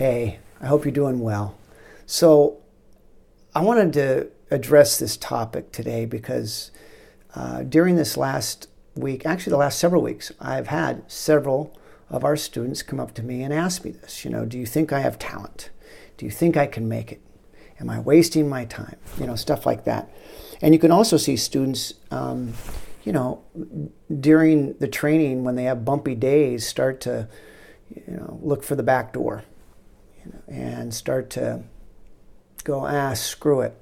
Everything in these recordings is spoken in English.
Hey, I hope you're doing well. So, I wanted to address this topic today because during this last week, actually the last several weeks, I've had several of our students come up to me and ask me this. Do you think I have talent? Do you think I can make it? Am I wasting my time? Stuff like that. And you can also see students, during the training when they have bumpy days, start to, look for the back door. And start to go, screw it.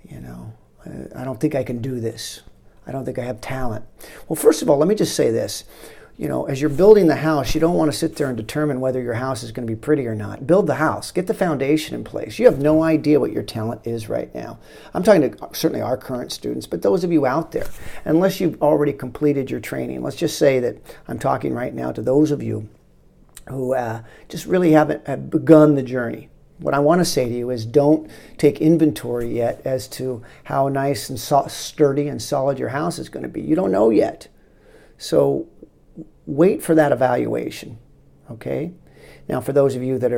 I don't think I can do this. I don't think I have talent. Well, first of all, let me just say this. As you're building the house, you don't want to sit there and determine whether your house is going to be pretty or not. Build the house. Get the foundation in place. You have no idea what your talent is right now. I'm talking to certainly our current students, but those of you out there, unless you've already completed your training, let's just say that I'm talking right now to those of you who just really haven't begun the journey. What I want to say to you is don't take inventory yet as to how nice and sturdy and solid your house is going to be. You don't know yet. So wait for that evaluation, okay? Now, for those of you that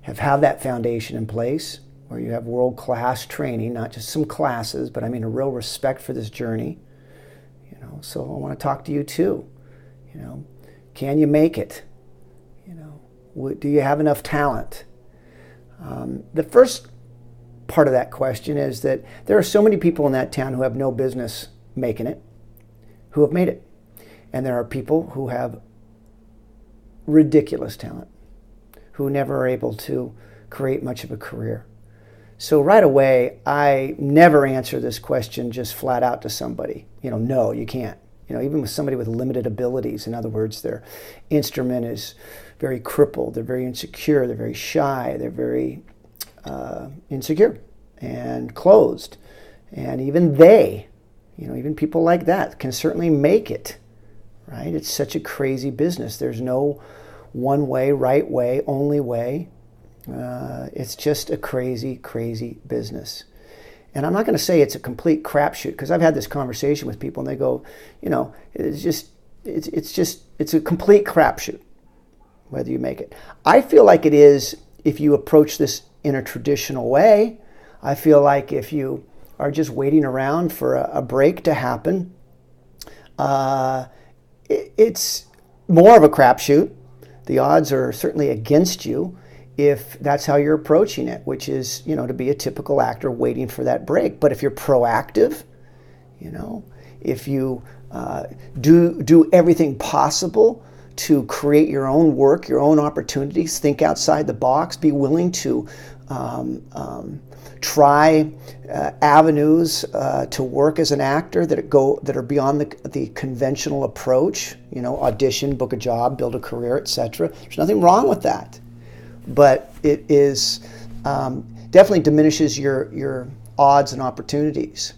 have that foundation in place, where you have world-class training, not just some classes, but I mean a real respect for this journey, so I want to talk to you too. Can you make it? Do you have enough talent? The first part of that question is that there are so many people in that town who have no business making it, who have made it. And there are people who have ridiculous talent, who never are able to create much of a career. So right away, I never answer this question just flat out to somebody. No, you can't. Even with somebody with limited abilities, in other words, their instrument is very crippled, they're very insecure, they're very shy, they're very insecure and closed. And even they, even people like that can certainly make it, right? It's such a crazy business. There's no one way, right way, only way. It's just a crazy, crazy business. And I'm not going to say it's a complete crapshoot, because I've had this conversation with people and they go, it's a complete crapshoot whether you make it. I feel like it is if you approach this in a traditional way. I feel like if you are just waiting around for a break to happen, it's more of a crapshoot. The odds are certainly against you if that's how you're approaching it, which is, to be a typical actor waiting for that break. But if you're proactive, if you do everything possible to create your own work, your own opportunities, think outside the box, be willing to try avenues to work as an actor that are beyond the conventional approach, audition, book a job, build a career, etc. There's nothing wrong with that. But it is definitely diminishes your odds and opportunities.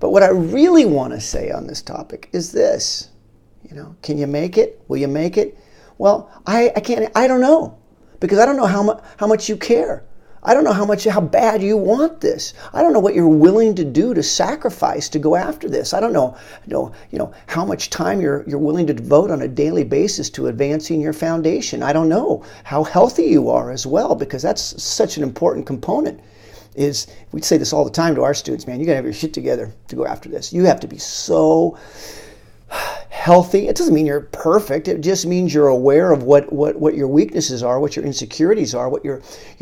But what I really want to say on this topic is this. Can you make it? Will you make it? Well, I can't. I don't know, because I don't know how much you care. I don't know how bad you want this. I don't know what you're willing to do to sacrifice to go after this. I don't know, how much time you're willing to devote on a daily basis to advancing your foundation. I don't know how healthy you are as well, because that's such an important component. We say this all the time to our students, man, you gotta have your shit together to go after this. You have to be so healthy. It doesn't mean you're perfect. It just means you're aware of what your weaknesses are, what your insecurities are, what your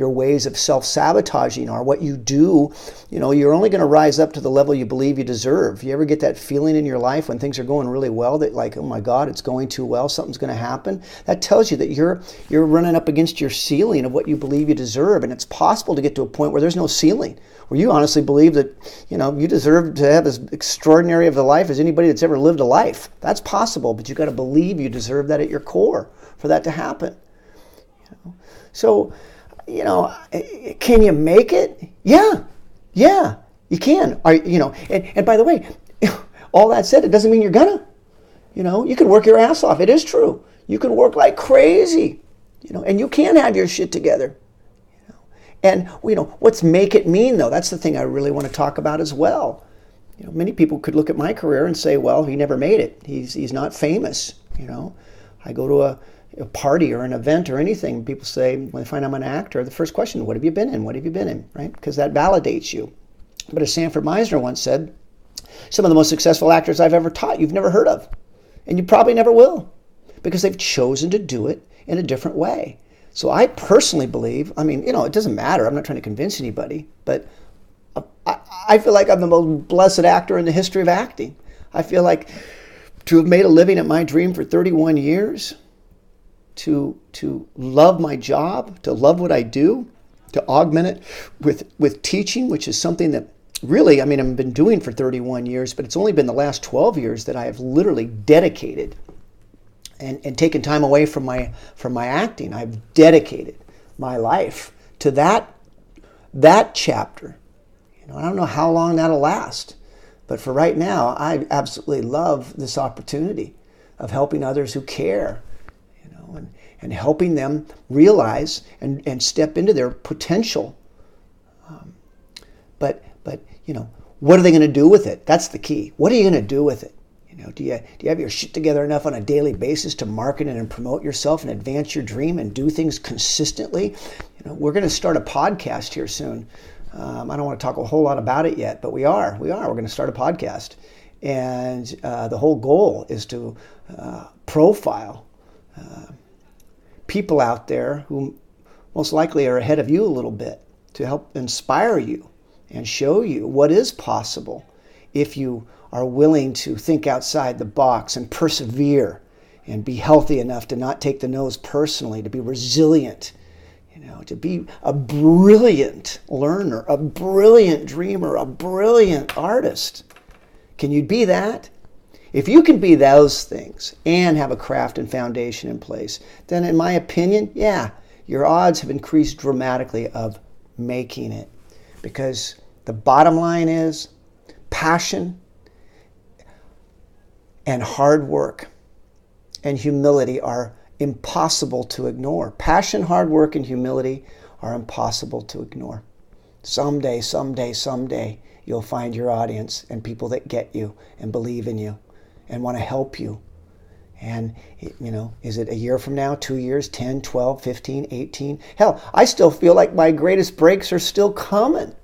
ways of self-sabotaging are, what you do. You're only going to rise up to the level you believe you deserve. You ever get that feeling in your life when things are going really well that, like, oh my God, it's going too well, something's going to happen? That tells you that you're running up against your ceiling of what you believe you deserve. And it's possible to get to a point where there's no ceiling, where you honestly believe that, you deserve to have as extraordinary of a life as anybody that's ever lived a life. That's possible, but you got to believe you deserve that at your core for that to happen. So, can you make it? Yeah, you can. And by the way, all that said, it doesn't mean you're gonna. You can work your ass off. It is true. You can work like crazy. And you can have your shit together. And what's make it mean, though? That's the thing I really want to talk about as well. Many people could look at my career and say, well, he never made it. He's not famous. I go to a party or an event or anything, people say, when they find I'm an actor, the first question, what have you been in? What have you been in? Right? Because that validates you. But as Sanford Meisner once said, some of the most successful actors I've ever taught, you've never heard of. And you probably never will, because they've chosen to do it in a different way. So I personally believe, it doesn't matter. I'm not trying to convince anybody, but I feel like I'm the most blessed actor in the history of acting. I feel like to have made a living at my dream for 31 years, to love my job, to love what I do, to augment it with teaching, which is something that really, I've been doing for 31 years, but it's only been the last 12 years that I have literally dedicated and taken time away from my acting. I've dedicated my life to that chapter. I don't know how long that'll last, but for right now, I absolutely love this opportunity of helping others who care, and helping them realize and step into their potential. But what are they going to do with it? That's the key. What are you going to do with it? Do you have your shit together enough on a daily basis to market and promote yourself and advance your dream and do things consistently? We're going to start a podcast here soon. I don't want to talk a whole lot about it yet, but we are. We're going to start a podcast. And the whole goal is to profile people out there who most likely are ahead of you a little bit, to help inspire you and show you what is possible if you are willing to think outside the box and persevere and be healthy enough to not take the no's personally, to be resilient, to be a brilliant learner, a brilliant dreamer, a brilliant artist. Can you be that? If you can be those things and have a craft and foundation in place, then in my opinion, your odds have increased dramatically of making it. Because the bottom line is passion and hard work and humility are impossible to ignore. Passion, hard work, and humility are impossible to ignore. Someday, you'll find your audience and people that get you and believe in you and want to help you. And, is it a year from now, 2 years, 10, 12, 15, 18? Hell, I still feel like my greatest breaks are still coming.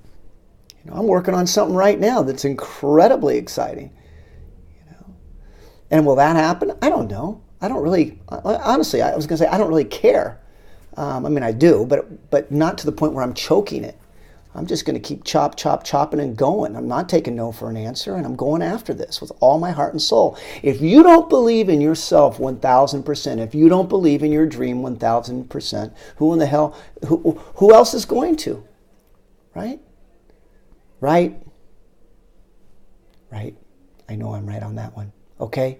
I'm working on something right now that's incredibly exciting. And will that happen? I don't know. I don't really, honestly, I was going to say I don't really care. I do, but not to the point where I'm choking it. I'm just going to keep chopping and going. I'm not taking no for an answer, and I'm going after this with all my heart and soul. If you don't believe in yourself 1,000%, if you don't believe in your dream 1,000%, who in the hell, who else is going to? Right? Right? I know I'm right on that one. Okay.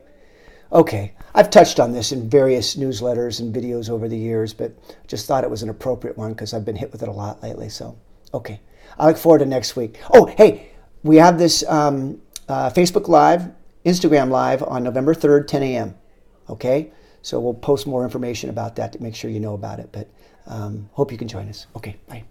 I've touched on this in various newsletters and videos over the years, but just thought it was an appropriate one because I've been hit with it a lot lately. So, okay. I look forward to next week. Oh, hey, we have this Facebook Live, Instagram Live on November 3rd, 10 a.m. Okay? So we'll post more information about that to make sure you know about it. But hope you can join us. Okay, bye.